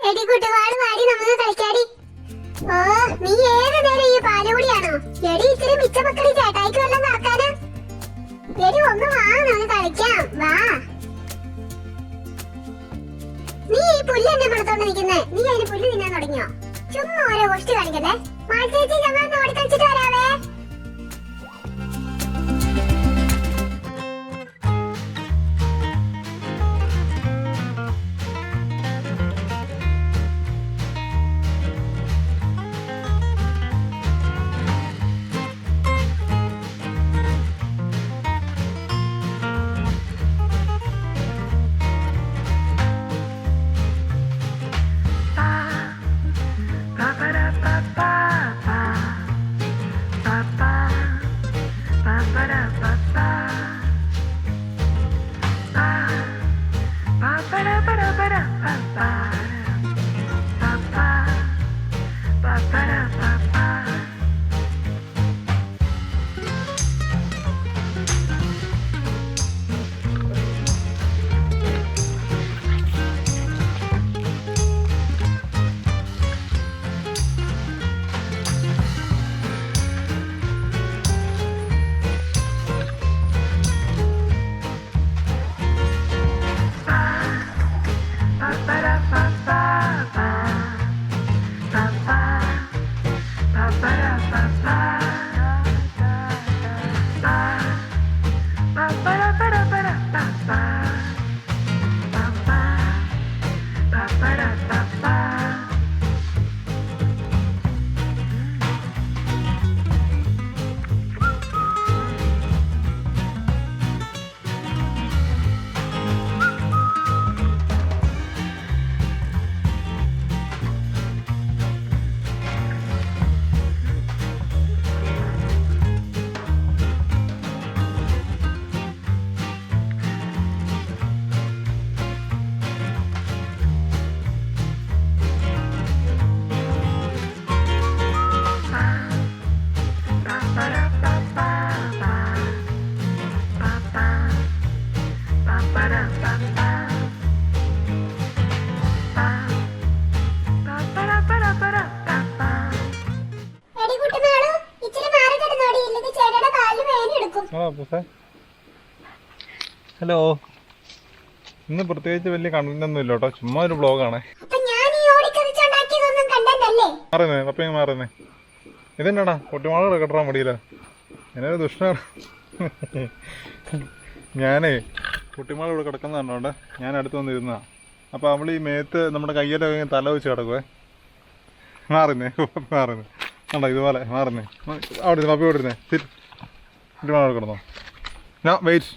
എടി കുട്ടിവാള് വാടി നമുക്ക് കളിക്കാടി. ഓ നീ ഏത് നേരം ഈ പാലുകൂടിയാണോ? എടി ഇത്തിരി മിച്ചമക്കളി ചേട്ടായിക്ക് വല്ലതും നടക്കാനാ? എടി ഒന്ന് വാ നമുക്ക് കളിക്കാം, വാ. നീ ഈ പുല്ല് എന്നെ മണത്തോണ്ട് നിൽക്കുന്നേ, നീ അതിന് പുല്ല് തിന്നാൻ തുടങ്ങിയോ? ചുമ്മാ ഓരോ ഗോഷ്ടി കാണിക്കല്ലേ. മാൾച്ചേച്ചി ഞങ്ങൾ ഓടി കളിച്ചിട്ട് വരാവേ. ഹലോ, ഇന്ന് പ്രത്യേകിച്ച് വലിയ കണ്ടന്റ് ഒന്നും ഇല്ല കേട്ടോ, ചുമ്മാ ഒരു ബ്ലോഗാണ്. മാറുന്നേ പപ്പ മാറുന്നേ. ഇതെന്നാടാ കുട്ടിമാളോട് കെട്ടാൻ മടിയില്ല, എന്നൊരു ദുഷ്ടനാണ്. ഞാനേ കുട്ടിമാള ഇവിടെ കിടക്കുന്ന കണ്ടോണ്ട് ഞാൻ അടുത്ത് വന്നിരുന്നതാ. അപ്പോൾ അവൾ ഈ മേത്ത് നമ്മുടെ കയ്യിലെ തല വെച്ച് കിടക്കുവേ. മാറുന്നേ മാറുന്നേ കണ്ടോ, ഇതുപോലെ മാറുന്നേ. അവിടെ ഇരുന്ന് പപ്പി ഇവിടെ ഇരുന്നേ. കുട്ടിമാളോട് കിടന്നോ. ഞാൻ വെയിറ്റ്.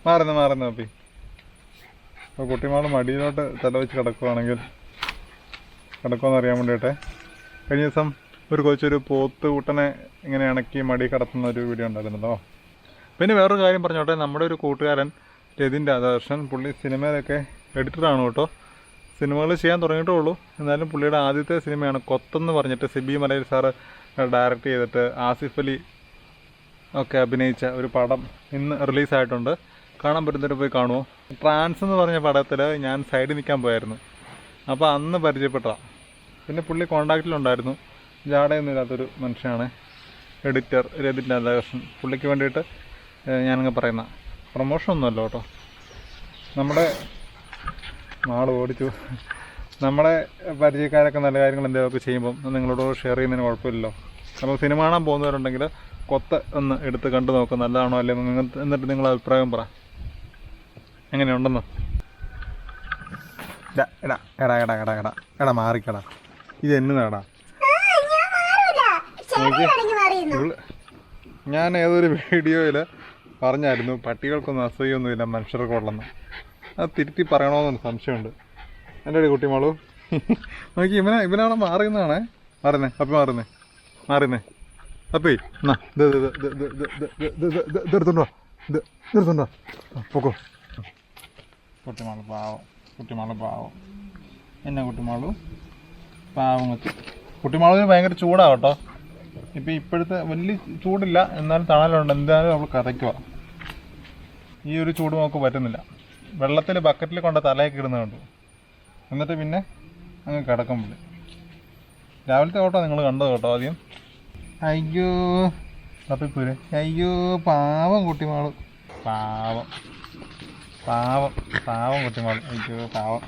മാറുന്നേ മാറുന്നേ പപ്പി. അപ്പോൾ കുട്ടിമാൾ മടിയിലോട്ട് തല വെച്ച് കിടക്കുവാണെങ്കിൽ കിടക്കുമെന്ന് അറിയാൻ വേണ്ടിയിട്ടെ കഴിഞ്ഞ ദിവസം ഒരു കൊച്ചൊരു പോത്ത് കൂട്ടനെ ഇങ്ങനെ ഇണക്കി മടി കടത്തുന്ന ഒരു വീഡിയോ ഉണ്ടായിരുന്നല്ലോ. പിന്നെ വേറൊരു കാര്യം പറഞ്ഞോട്ടെ, നമ്മുടെ ഒരു കൂട്ടുകാരൻ രതിൻ രാധാകൃഷ്ണൻ, പുള്ളി സിനിമയിലൊക്കെ എഡിറ്ററാണ് കേട്ടോ. സിനിമകൾ ചെയ്യാൻ തുടങ്ങിയിട്ടേ ഉള്ളൂ. എന്നാലും പുള്ളിയുടെ ആദ്യത്തെ സിനിമയാണ് കൊത്തെന്ന് പറഞ്ഞിട്ട് സിബി മലയിൽ സാറ് ഡയറക്റ്റ് ചെയ്തിട്ട് ആസിഫ് അലി ഒക്കെ അഭിനയിച്ച ഒരു പടം ഇന്ന് റിലീസായിട്ടുണ്ട്. കാണാൻ പറ്റുന്നവർ പോയി കാണുമോ. ട്രാൻസ് എന്ന് പറഞ്ഞ പടത്തിൽ ഞാൻ സൈഡിൽ നിൽക്കാൻ പോയായിരുന്നു. അപ്പോൾ അന്ന് പരിചയപ്പെട്ടതാണ്. പിന്നെ പുള്ളി കോണ്ടാക്റ്റിലുണ്ടായിരുന്നു. ജാടയൊന്നും ഇല്ലാത്തൊരു മനുഷ്യനാണ്. എഡിറ്റർ രതിൻ രാധാകൃഷ്ണൻ. പുള്ളിക്ക് വേണ്ടിയിട്ട് ഞാനങ്ങ് പറയുന്ന പ്രൊമോഷനൊന്നുമല്ല കേട്ടോ. നമ്മുടെ നാട് ഓടിച്ചു നമ്മുടെ പരിചയക്കാരൊക്കെ നല്ല കാര്യങ്ങൾ എന്തെങ്കിലുമൊക്കെ ചെയ്യുമ്പം നിങ്ങളോട് ഷെയർ ചെയ്യുന്നതിന് കുഴപ്പമില്ലല്ലോ. അപ്പോൾ സിനിമ കാണാൻ പോകുന്നവരുണ്ടെങ്കിൽ കൊത്ത ഒന്ന് എടുത്ത് കണ്ടു നോക്കുക, നല്ലതാണോ അല്ലേ എന്നിട്ട് നിങ്ങളുടെ അഭിപ്രായം പറ എങ്ങനെയുണ്ടെന്ന്. എടാ എടാ എടാ എടാ എടാ എടാ മാറിക്കടാ, ഇത് എന്നതാടാ. ഞാൻ ഏതൊരു വീഡിയോയിൽ പറഞ്ഞായിരുന്നു പട്ടികൾക്കൊന്നും അസൂയൊന്നുമില്ല മനുഷ്യർക്കുള്ളെന്ന്. അത് തിരുത്തി പറയണമെന്നൊരു സംശയമുണ്ട്. എൻ്റെ ഒരു കുട്ടിമാളു നോക്കി ഇവനാണ് മാറിയെന്നാണേ. മാറുന്നേ അപ്പി മാറുന്നേ അപ്പി എന്നാ ഇതെടുത്തുണ്ടോ പൊക്കോ. കുട്ടിമാള് പാവം എന്നെ കുട്ടിമാളു പാവം കുട്ടിമാളുവിന് ഭയങ്കര ചൂടാണ് കേട്ടോ. ഇപ്പം ഇപ്പോഴത്തെ വലിയ ചൂടില്ല, എന്നാലും തണലുണ്ട്. എന്തായാലും അവൾ കഥയ്ക്കുക. ഈ ഒരു ചൂട് നമുക്ക് പറ്റുന്നില്ല. വെള്ളത്തിൽ ബക്കറ്റിൽ കൊണ്ട് തലയൊക്കെ ഇടുന്നത് കണ്ടു. എന്നിട്ട് പിന്നെ അങ്ങ് കിടക്കും പുള്ളി. രാവിലത്തെ ഓട്ടോ നിങ്ങൾ കണ്ടത് കേട്ടോ ആദ്യം. അയ്യോ തപ്പിപ്പൂര്, അയ്യോ പാവം കുട്ടിമാള്, പാവം പാവം പാവം കുട്ടിമാള്, അയ്യോ പാവം.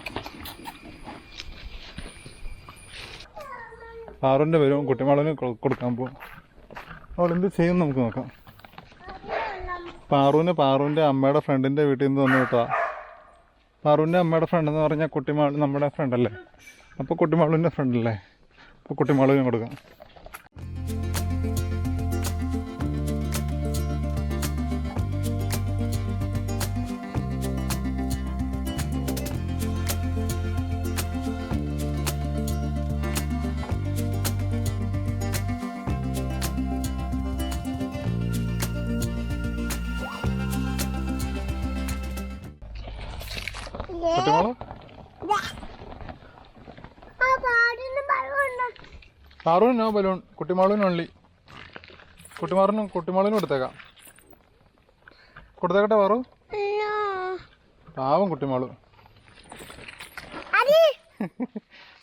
പാറുവിൻ്റെ വരും കുട്ടിമാളിന് കൊടുക്കാൻ പോകും. അവൾ എന്ത് ചെയ്യും നമുക്ക് നോക്കാം. പാറുവിൻ്റെ അമ്മയുടെ ഫ്രണ്ടിൻ്റെ വീട്ടിൽ നിന്ന് വന്നു കേട്ടോ. പാറുവിൻ്റെ അമ്മയുടെ ഫ്രണ്ട് എന്ന് പറഞ്ഞാൽ കുട്ടിമാൾ നമ്മുടെ ഫ്രണ്ടല്ലേ, അപ്പോൾ കുട്ടിമാളുവിൻ്റെ ഫ്രണ്ടല്ലേ, അപ്പോൾ കുട്ടിമാളുവിനും കൊടുക്കാം. കുട്ടിമാള് പാറുവിന് നോ ബലൂൺ, കുട്ടിമാളുവിന് ഉള്ളി. കുട്ടിമാളുവിനും കൊടുത്തേക്കാം. കൊടുത്തേക്കട്ടെ പാറു. പാവം കുട്ടിമാളു,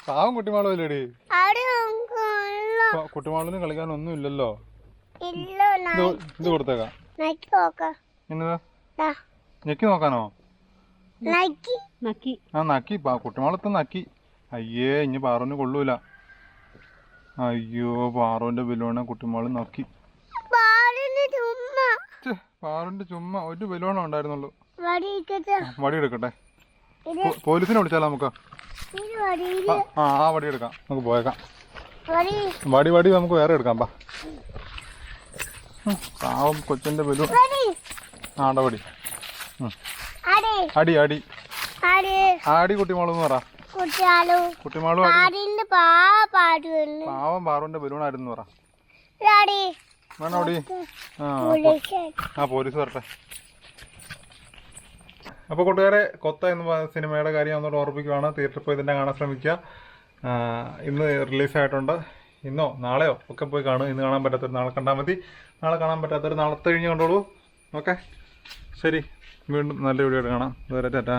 പാവം കുട്ടിമാളു അല്ലേടി. കുട്ടിമാളുവിന് കളിക്കാനൊന്നും ഇല്ലല്ലോ. ഇത് കൊടുത്തേക്കാം. എന്നതാ ഞെക്കി നോക്കാനോ? ആ നക്കി. കുട്ടിമാളത്ത് നക്കി. അയ്യേ ഇനി പാറുവിന് കൊള്ളൂല. അയ്യോ പാറുവിന്റെ ബലൂണ കുട്ടിമാള് നക്കി. പാറുവിന്റെ ചുമ്മാ ഒരു ബലൂണ ഉണ്ടായിരുന്നുള്ളൂ. വടി എടുക്കട്ടെ, പോലീസിനെ വിളിച്ചാലോ നമുക്ക്? ആ വടി എടുക്കാം, നമുക്ക് പോയേക്കാം. വടി നമുക്ക് വേറെ എടുക്കാം. പാവം കൊച്ചിന്റെ ബലൂൺ. ആണ്ട വടി. അടി അടി ആടി കുട്ടിമാളെന്ന് പറ. കുട്ടിമാളു പാവം പാറുവിന്റെ ബലൂണായിരുന്നു പറ. വേണോടി? ആ പോലീസ് വരട്ടെ. അപ്പോൾ കൂട്ടുകാരെ, കൊത്ത എന്ന സിനിമയുടെ കാര്യം ഒന്നുകൂടെ ഓർമ്മിപ്പിക്കുകയാണ്. തിയേറ്ററിൽ പോയി തന്നെ കാണാൻ ശ്രമിക്കുക. ഇന്ന് റിലീസായിട്ടുണ്ട്. ഇന്നോ നാളെയോ ഒക്കെ പോയി കാണും. ഇന്ന് കാണാൻ പറ്റാത്തവർ നാളെ കണ്ടാൽ മതി. നാളെ കാണാൻ പറ്റാത്തവർ നാളത്തെ കഴിഞ്ഞ് കണ്ടോളൂ. ഓക്കെ, ശരി. വീണ്ടും നല്ല വീഡിയോ ആയിട്ട് കാണാം. ഇതുവരെ ടാറ്റാ.